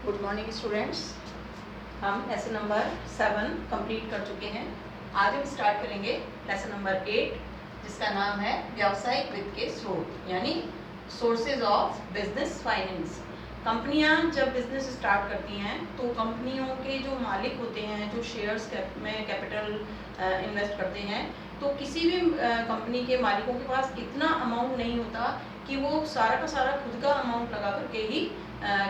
Good morning students. हम lesson number 7 complete कर चुके हैं। आज हम स्टार्ट करेंगे लेसन नंबर 8 जिसका नाम है व्यावसायिक वित्त के स्रोत यानी सोर्सेज ऑफ बिजनेस फाइनेंस। कंपनियां जब बिजनेस स्टार्ट करती हैं तो कंपनियों के जो मालिक होते हैं, जो शेयर्स में कैपिटल इन्वेस्ट करते हैं, तो किसी भी कंपनी के मालिकों के पास इतना अमाउंट नहीं होता कि वो सारा का सारा खुद का अमाउंट लगा करके ही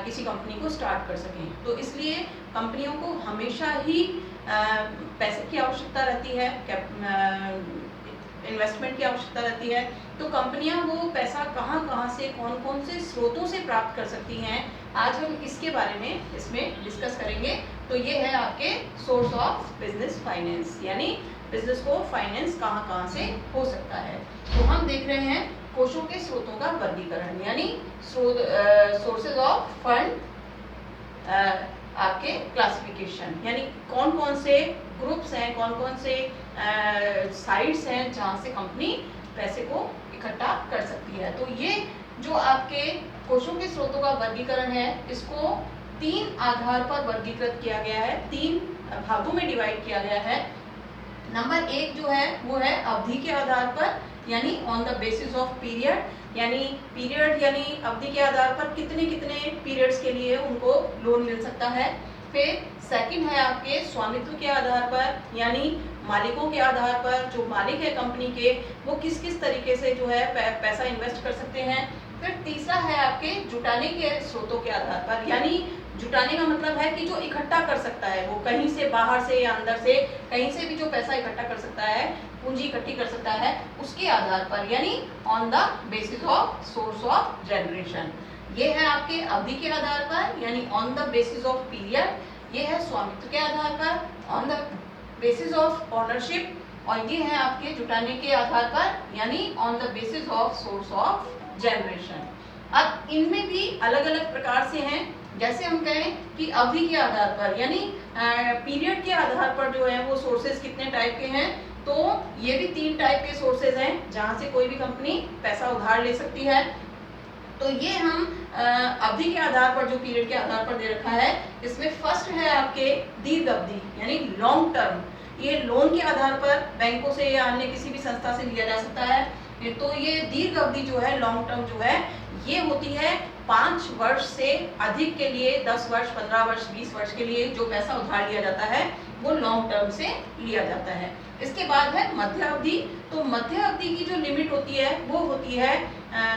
किसी कंपनी को स्टार्ट कर सकें। तो इसलिए कंपनियों को हमेशा ही पैसे की आवश्यकता रहती है, इन्वेस्टमेंट की आवश्यकता रहती है। तो कंपनियां वो पैसा कहाँ से, कौन कौन से स्रोतों से प्राप्त कर सकती हैं, आज हम इसके बारे में इसमें डिस्कस करेंगे। तो ये है आपके सोर्स ऑफ बिजनेस फाइनेंस, यानी बिजनेस को फाइनेंस कहाँ से हो सकता है। तो हम देख रहे हैं कोषों के स्रोतों का वर्गीकरण, यानी सोर्सेज ऑफ फंड आपके क्लासिफिकेशन, यानी कौन कौन से ग्रुप्स हैं, कौन कौन से साइट्स हैं जहाँ से कंपनी पैसे को इकट्ठा कर सकती है। तो ये जो आपके कोषों के स्रोतों का वर्गीकरण है, इसको 3 आधार पर वर्गीकृत किया गया है, 3 भागों में डिवाइड किया गया है। नंबर 1 जो है वो है अवधि के आधार पर, यानी on the basis of period, यानी पीरियड यानी अवधि के आधार पर कितने कितने पीरियड्स के लिए उनको लोन मिल सकता है। फिर सेकंड है आपके स्वामित्व के आधार पर, यानी मालिकों के आधार पर, जो मालिक है कंपनी के वो किस किस तरीके से जो है पैसा इन्वेस्ट कर सकते हैं। फिर तीसरा है आपके जुटाने के स्रोतों के आधार पर, यानी जुटाने का मतलब है कि जो इकट्ठा कर सकता है, वो कहीं से बाहर से या अंदर से कहीं से भी जो पैसा इकट्ठा कर सकता है, पूंजी इकट्ठी कर सकता है, उसके आधार पर, यानी on the basis of source of generation. ये है आपके अवधि के आधार पर, यानी on the basis of period. ये है स्वामित्व के आधार पर, on the basis of ownership. और ये है आपके जुटाने के आधार पर, यानी on the basis of source of generation. अब इनमें भी अलग अलग प्रकार से हैं। जैसे हम कहें कि अवधि के आधार पर, यानी पीरियड के आधार पर जो है वो सोर्सेज कितने टाइप के हैं, तो ये भी 3 टाइप के सोर्सेज हैं जहां से कोई भी कंपनी पैसा उधार ले सकती है। तो ये हम अवधि के आधार पर, जो पीरियड के आधार पर दे रखा है, इसमें फर्स्ट है आपके दीर्घ अवधि यानी लॉन्ग टर्म। ये लोन के आधार पर बैंकों से या अन्य किसी भी संस्था से लिया जा सकता है। तो ये दीर्घ अवधि जो है, लॉन्ग टर्म जो है, ये होती है 5 वर्ष से अधिक के लिए, 10 वर्ष, 15 वर्ष, 20 वर्ष के लिए जो पैसा उधार लिया जाता है वो लॉन्ग टर्म से लिया जाता है। इसके बाद है मध्य अवधि। तो मध्य अवधि की जो लिमिट होती है वो होती है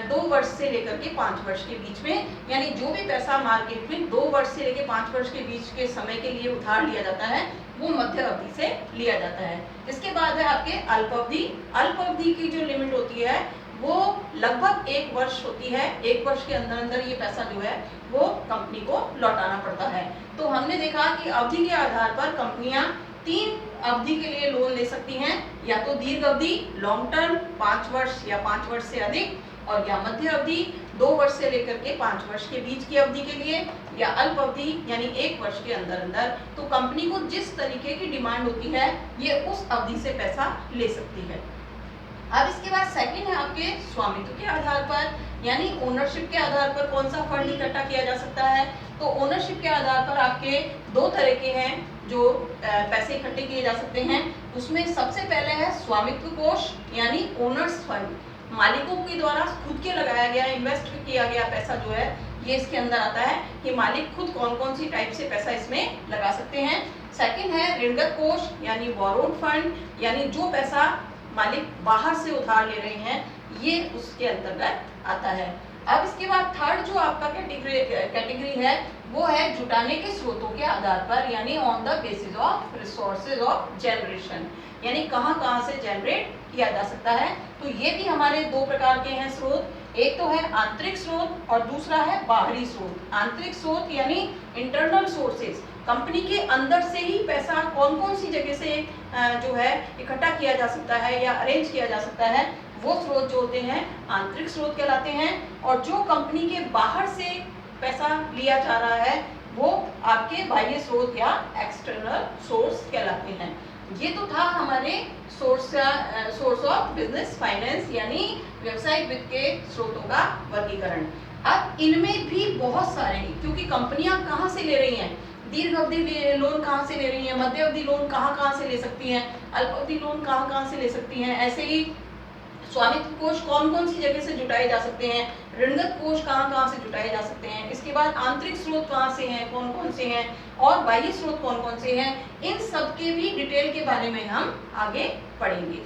2 वर्ष से लेकर के 5 वर्ष के बीच में, यानी जो भी पैसा मार्केट में 2 वर्ष से लेकर 5 वर्ष के बीच के समय के लिए उधार लिया जाता है वो मध्य अवधि से लिया जाता है। इसके बाद है आपके अल्प अवधि। अल्प अवधि की जो लिमिट होती है वो लगभग 1 वर्ष होती है। 1 वर्ष के अंदर अंदर ये पैसा जो है वो कंपनी को लौटाना पड़ता है। तो हमने देखा कि अवधि के आधार पर कंपनियां 3 अवधि के लिए लोन ले सकती हैं, या तो दीर्घ अवधि लॉन्ग टर्म 5 वर्ष या 5 वर्ष से अधिक, और या मध्य अवधि 2 वर्ष से लेकर के 5 वर्ष के बीच की अवधि के लिए, या अल्प अवधि यानी 1 वर्ष के अंदर अंदर। तो कंपनी को जिस तरीके की डिमांड होती है ये उस अवधि से पैसा ले सकती है। अब इसके बाद सेकंड है आपके स्वामित्व के आधार पर, यानी ओनरशिप के आधार पर कौन सा फंड इकट्ठा किया जा सकता है। तो ओनरशिप के आधार पर आपके 2 तरह के हैं जो पैसे इकट्ठे किए जा सकते हैं। उसमें सबसे पहले है स्वामित्व कोष, यानी ओनर्स फंड। मालिकों के द्वारा खुद के लगाया गया, इन्वेस्ट किया गया पैसा जो है ये इसके अंदर आता है कि मालिक खुद कौन कौन सी टाइप से पैसा इसमें लगा सकते हैं। सेकंड है ऋणगत कोष, यानी बोरोड फंड, यानी जो पैसा मालिक बाहर से उधार ले रहे हैं ये उसके अंतर्गत आता है। अब इसके बाद थर्ड जो आपका कैटेगरी है वो है जुटाने के स्रोतों के आधार पर, यानी on the basis of resources of generation, यानी कहाँ से जनरेट किया जा सकता है। तो ये भी हमारे 2 प्रकार के हैं स्रोत। एक तो है आंतरिक स्रोत और दूसरा है बाहरी स्रोत। आंतरिक स्रोत यानी इंटरनल सोर्सेज, कंपनी के अंदर से ही पैसा कौन कौन सी जगह से जो है इकट्ठा किया जा सकता है या अरेंज किया जा सकता है, वो स्रोत जो होते हैं आंतरिक स्रोत कहलाते हैं। और जो कंपनी के बाहर से पैसा लिया जा रहा है वो आपके बाह्य स्रोत या एक्सटर्नल सोर्स कहलाते हैं। ये तो था हमारे सोर्स ऑफ बिजनेस फाइनेंस, यानी व्यवसायिक वित्त के स्रोतों का वर्गीकरण। अब इनमें भी बहुत सारे हैं, क्योंकि कंपनियां कहाँ से ले रही हैं, दीर्घ अवधि लोन कहाँ से ले रही हैं, मध्य अवधि लोन कहाँ से ले सकती हैं, अल्प अवधि लोन कहाँ से ले सकती हैं। ऐसे ही स्वामित्व कोष कौन कौन सी जगह से जुटाए जा सकते हैं, ऋणगत कोष कहाँ से जुटाए जा सकते हैं। इसके बाद आंतरिक स्रोत कहाँ से हैं, कौन कौन से हैं, और बाह्य स्रोत कौन कौन से हैं। इन सब के भी डिटेल के बारे में हम आगे पढ़ेंगे।